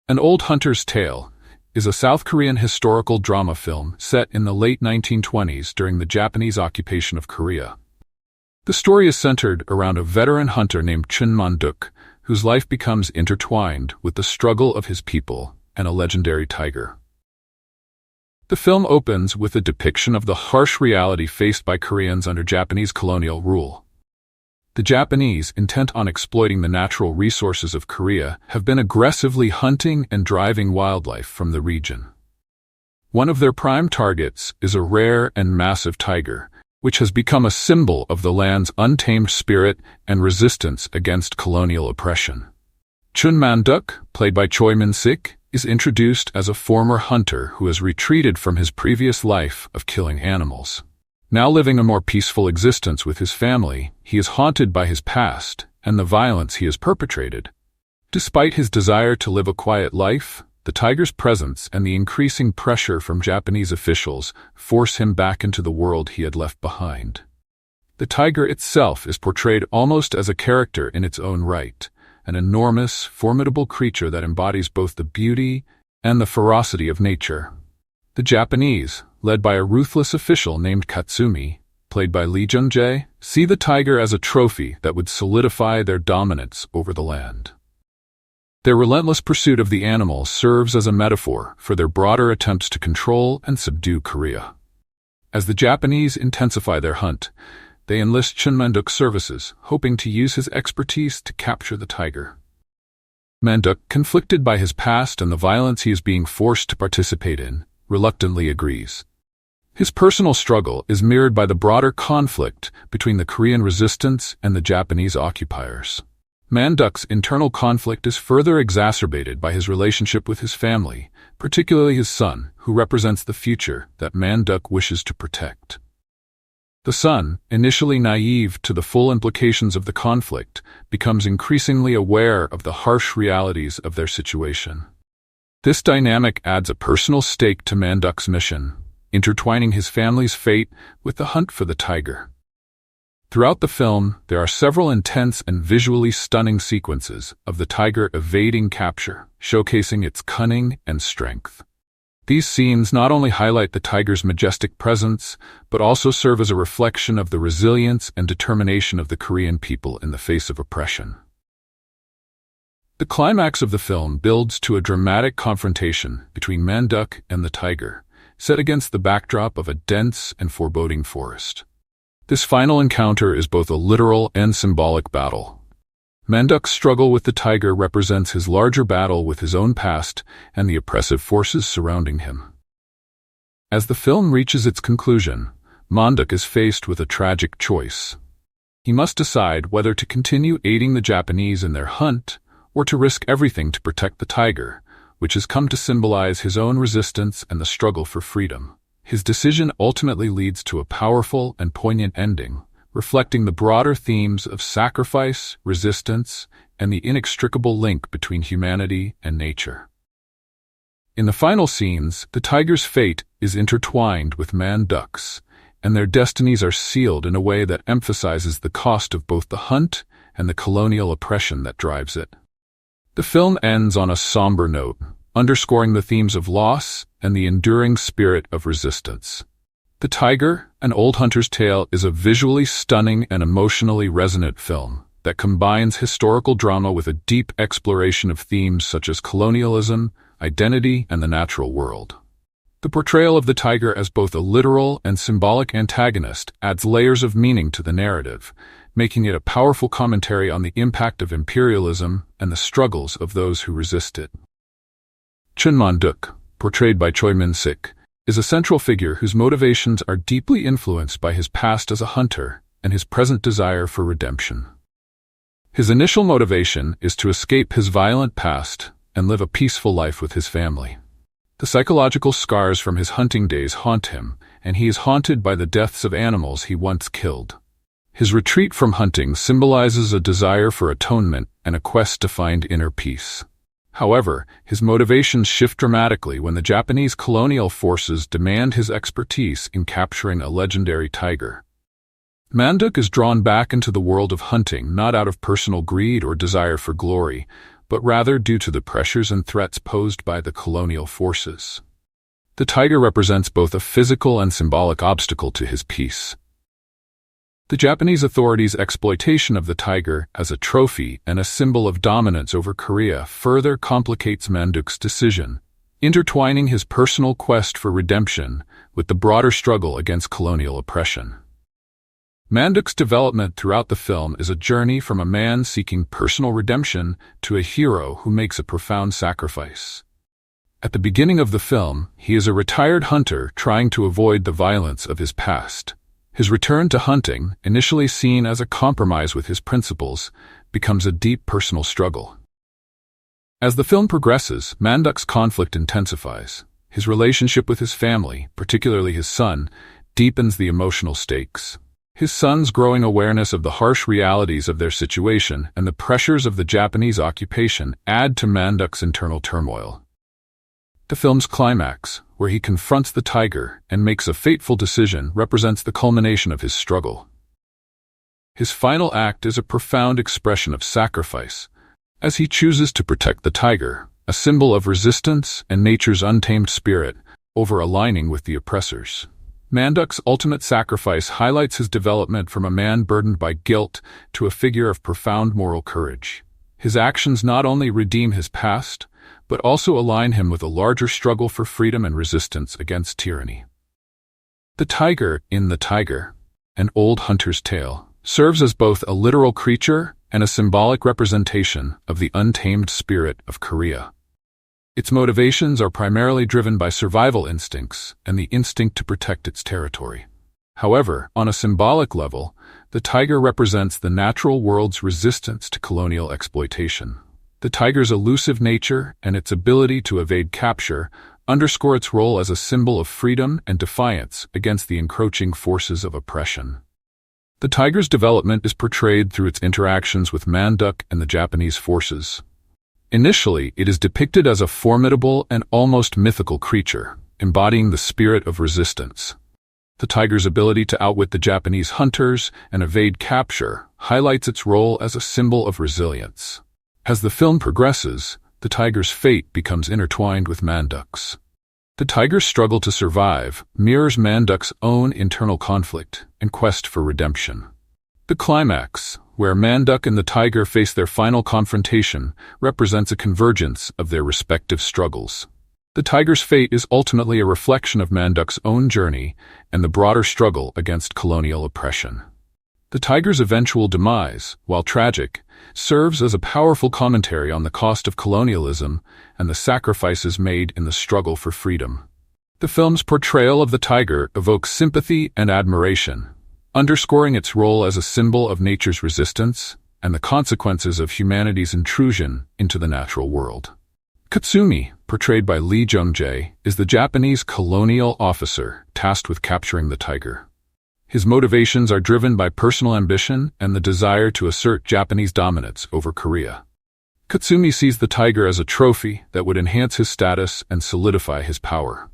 An Old Hunter's Tale is a South Korean historical drama film set in the late 1920s during the Japanese occupation of Korea. The story is centered around a veteran hunter named Chun Man-duk, whose life becomes intertwined with the struggle of his people and a legendary tiger. The film opens with a depiction of the harsh reality faced by Koreans under Japanese colonial rule. The Japanese, intent on exploiting the natural resources of Korea, have been aggressively hunting and driving wildlife from the region. One of their prime targets is a rare and massive tiger, which has become a symbol of the land's untamed spirit and resistance against colonial oppression. Chun Man-duk, played by Choi Min-sik, is introduced as a former hunter who has retreated from his previous life of killing animals. Now living a more peaceful existence with his family, he is haunted by his past and the violence he has perpetrated. Despite his desire to live a quiet life, the tiger's presence and the increasing pressure from Japanese officials force him back into the world he had left behind. The tiger itself is portrayed almost as a character in its own right, an enormous, formidable creature that embodies both the beauty and the ferocity of nature. The Japanese, led by a ruthless official named Katsumi, played by Lee Jung-jae, see the tiger as a trophy that would solidify their dominance over the land. Their relentless pursuit of the animal serves as a metaphor for their broader attempts to control and subdue Korea. As the Japanese intensify their hunt, they enlist Chun Man-duk's services, hoping to use his expertise to capture the tiger. Man-duk, conflicted by his past and the violence he is being forced to participate in, reluctantly agrees. His personal struggle is mirrored by the broader conflict between the Korean resistance and the Japanese occupiers. Man-duk's internal conflict is further exacerbated by his relationship with his family, particularly his son, who represents the future that Man-duk wishes to protect. The son, initially naive to the full implications of the conflict, becomes increasingly aware of the harsh realities of their situation. This dynamic adds a personal stake to Man-duk's mission, intertwining his family's fate with the hunt for the tiger. Throughout the film, there are several intense and visually stunning sequences of the tiger evading capture, showcasing its cunning and strength. These scenes not only highlight the tiger's majestic presence, but also serve as a reflection of the resilience and determination of the Korean people in the face of oppression. The climax of the film builds to a dramatic confrontation between Man-duk and the tiger, set against the backdrop of a dense and foreboding forest. This final encounter is both a literal and symbolic battle. Man-duk's struggle with the tiger represents his larger battle with his own past and the oppressive forces surrounding him. As the film reaches its conclusion, Man-duk is faced with a tragic choice. He must decide whether to continue aiding the Japanese in their hunt or to risk everything to protect the tiger, which has come to symbolize his own resistance and the struggle for freedom. His decision ultimately leads to a powerful and poignant ending, reflecting the broader themes of sacrifice, resistance, and the inextricable link between humanity and nature. In the final scenes, the tiger's fate is intertwined with Man-duk's, and their destinies are sealed in a way that emphasizes the cost of both the hunt and the colonial oppression that drives it. The film ends on a somber note, underscoring the themes of loss and the enduring spirit of resistance. The Tiger, An Old Hunter's Tale is a visually stunning and emotionally resonant film that combines historical drama with a deep exploration of themes such as colonialism, identity, and the natural world. The portrayal of the tiger as both a literal and symbolic antagonist adds layers of meaning to the narrative, making it a powerful commentary on the impact of imperialism and the struggles of those who resist it. Chun Man-duk, portrayed by Choi Min-sik, is a central figure whose motivations are deeply influenced by his past as a hunter and his present desire for redemption. His initial motivation is to escape his violent past and live a peaceful life with his family. The psychological scars from his hunting days haunt him, and he is haunted by the deaths of animals he once killed. His retreat from hunting symbolizes a desire for atonement and a quest to find inner peace. However, his motivations shift dramatically when the Japanese colonial forces demand his expertise in capturing a legendary tiger. Man-duk is drawn back into the world of hunting not out of personal greed or desire for glory, but rather due to the pressures and threats posed by the colonial forces. The tiger represents both a physical and symbolic obstacle to his peace. The Japanese authorities' exploitation of the tiger as a trophy and a symbol of dominance over Korea further complicates Manduk's decision, intertwining his personal quest for redemption with the broader struggle against colonial oppression. Manduk's development throughout the film is a journey from a man seeking personal redemption to a hero who makes a profound sacrifice. At the beginning of the film, he is a retired hunter trying to avoid the violence of his past. His return to hunting, initially seen as a compromise with his principles, becomes a deep personal struggle. As the film progresses, Manduk's conflict intensifies. His relationship with his family, particularly his son, deepens the emotional stakes. His son's growing awareness of the harsh realities of their situation and the pressures of the Japanese occupation add to Manduk's internal turmoil. The film's climax, where he confronts the tiger and makes a fateful decision, represents the culmination of his struggle. His final act is a profound expression of sacrifice, as he chooses to protect the tiger, a symbol of resistance and nature's untamed spirit, over aligning with the oppressors. Manduk's ultimate sacrifice highlights his development from a man burdened by guilt to a figure of profound moral courage. His actions not only redeem his past, but also align him with a larger struggle for freedom and resistance against tyranny. The tiger in The Tiger, An Old Hunter's Tale, serves as both a literal creature and a symbolic representation of the untamed spirit of Korea. Its motivations are primarily driven by survival instincts and the instinct to protect its territory. However, on a symbolic level, the tiger represents the natural world's resistance to colonial exploitation. The tiger's elusive nature and its ability to evade capture underscore its role as a symbol of freedom and defiance against the encroaching forces of oppression. The tiger's development is portrayed through its interactions with Manduk and the Japanese forces. Initially, it is depicted as a formidable and almost mythical creature, embodying the spirit of resistance. The tiger's ability to outwit the Japanese hunters and evade capture highlights its role as a symbol of resilience. As the film progresses, the tiger's fate becomes intertwined with Manduk's. The tiger's struggle to survive mirrors Manduk's own internal conflict and quest for redemption. The climax, where Manduk and the tiger face their final confrontation, represents a convergence of their respective struggles. The tiger's fate is ultimately a reflection of Manduk's own journey and the broader struggle against colonial oppression. The tiger's eventual demise, while tragic, serves as a powerful commentary on the cost of colonialism and the sacrifices made in the struggle for freedom. The film's portrayal of the tiger evokes sympathy and admiration, underscoring its role as a symbol of nature's resistance and the consequences of humanity's intrusion into the natural world. Katsumi, portrayed by Lee Jung-jae, is the Japanese colonial officer tasked with capturing the tiger. His motivations are driven by personal ambition and the desire to assert Japanese dominance over Korea. Katsumi sees the tiger as a trophy that would enhance his status and solidify his power.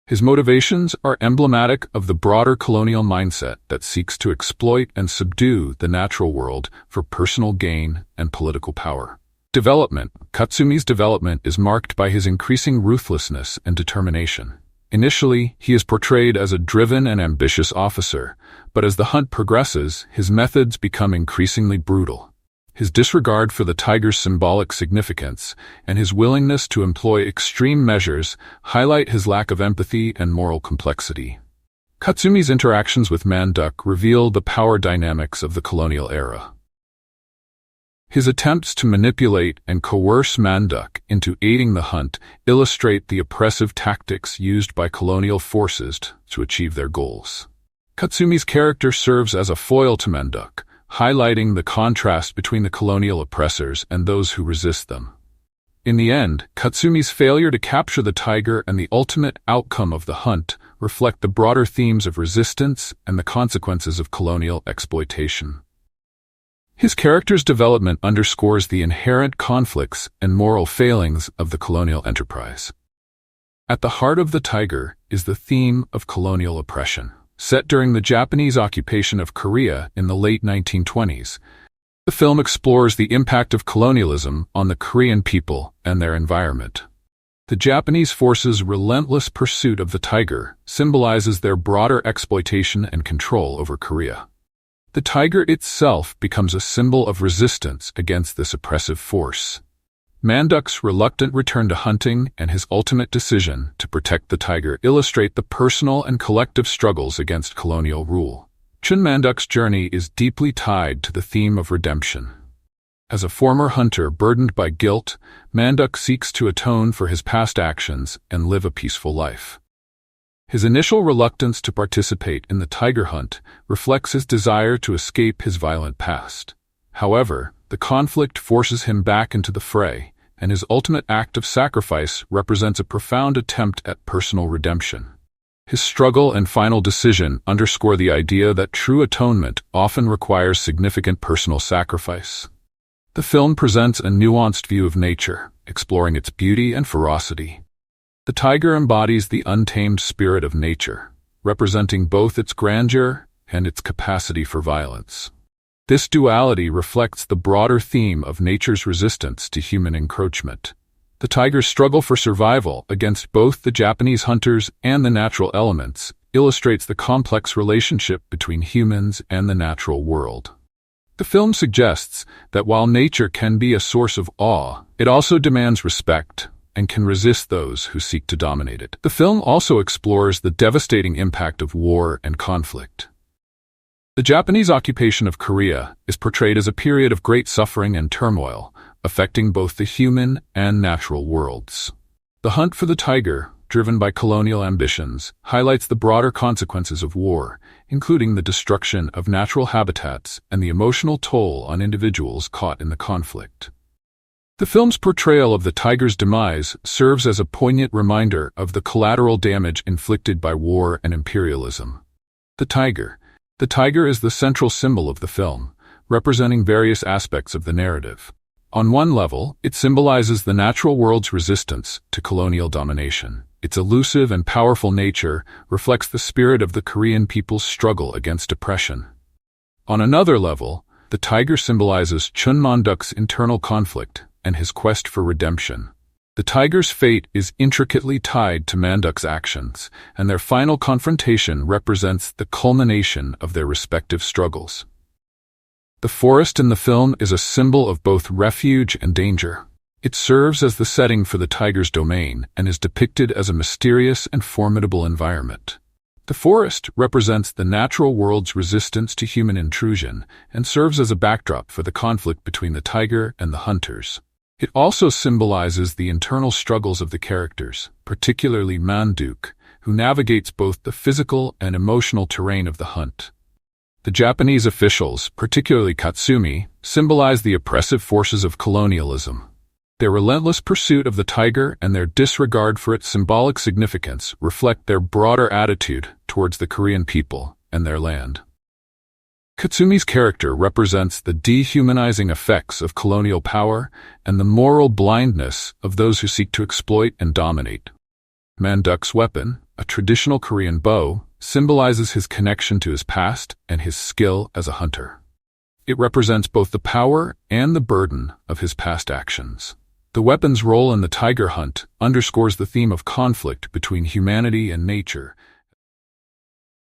His motivations are emblematic of the broader colonial mindset that seeks to exploit and subdue the natural world for personal gain and political power. Katsumi's development is marked by his increasing ruthlessness and determination. Initially, he is portrayed as a driven and ambitious officer, but as the hunt progresses, his methods become increasingly brutal. His disregard for the tiger's symbolic significance and his willingness to employ extreme measures highlight his lack of empathy and moral complexity. Katsumi's interactions with Manduk reveal the power dynamics of the colonial era. His attempts to manipulate and coerce Manduk into aiding the hunt illustrate the oppressive tactics used by colonial forces to achieve their goals. Katsumi's character serves as a foil to Manduk, highlighting the contrast between the colonial oppressors and those who resist them. In the end, Katsumi's failure to capture the tiger and the ultimate outcome of the hunt reflect the broader themes of resistance and the consequences of colonial exploitation. His character's development underscores the inherent conflicts and moral failings of the colonial enterprise. At the heart of The Tiger is the theme of colonial oppression. Set during the Japanese occupation of Korea in the late 1920s, The film explores the impact of colonialism on the Korean people and their environment. The Japanese forces' relentless pursuit of the tiger symbolizes their broader exploitation and control over Korea. The tiger itself becomes a symbol of resistance against this oppressive force. Manduk's reluctant return to hunting and his ultimate decision to protect the tiger illustrate the personal and collective struggles against colonial rule. Chun Manduk's journey is deeply tied to the theme of redemption. As a former hunter burdened by guilt, Manduk seeks to atone for his past actions and live a peaceful life. His initial reluctance to participate in the tiger hunt reflects his desire to escape his violent past. However, the conflict forces him back into the fray, and his ultimate act of sacrifice represents a profound attempt at personal redemption. His struggle and final decision underscore the idea that true atonement often requires significant personal sacrifice. The film presents a nuanced view of nature, exploring its beauty and ferocity. The tiger embodies the untamed spirit of nature, representing both its grandeur and its capacity for violence. This duality reflects the broader theme of nature's resistance to human encroachment. The tiger's struggle for survival against both the Japanese hunters and the natural elements illustrates the complex relationship between humans and the natural world. The film suggests that while nature can be a source of awe, it also demands respect and can resist those who seek to dominate it. The film also explores the devastating impact of war and conflict. The Japanese occupation of Korea is portrayed as a period of great suffering and turmoil, affecting both the human and natural worlds. The hunt for the tiger, driven by colonial ambitions, highlights the broader consequences of war, including the destruction of natural habitats and the emotional toll on individuals caught in the conflict. The film's portrayal of the tiger's demise serves as a poignant reminder of the collateral damage inflicted by war and imperialism. The tiger is the central symbol of the film, representing various aspects of the narrative. On one level, it symbolizes the natural world's resistance to colonial domination. Its elusive and powerful nature reflects the spirit of the Korean people's struggle against oppression. On another level, the tiger symbolizes Chun Manduk's internal conflict and his quest for redemption. The tiger's fate is intricately tied to Manduk's actions, and their final confrontation represents the culmination of their respective struggles. The forest in the film is a symbol of both refuge and danger. It serves as the setting for the tiger's domain and is depicted as a mysterious and formidable environment. The forest represents the natural world's resistance to human intrusion and serves as a backdrop for the conflict between the tiger and the hunters. It also symbolizes the internal struggles of the characters, particularly Manduk, who navigates both the physical and emotional terrain of the hunt. The Japanese officials, particularly Katsumi, symbolize the oppressive forces of colonialism. Their relentless pursuit of the tiger and their disregard for its symbolic significance reflect their broader attitude towards the Korean people and their land. Katsumi's character represents the dehumanizing effects of colonial power and the moral blindness of those who seek to exploit and dominate. Manduk's weapon, a traditional Korean bow, symbolizes his connection to his past and his skill as a hunter. It represents both the power and the burden of his past actions. The weapon's role in the tiger hunt underscores the theme of conflict between humanity and nature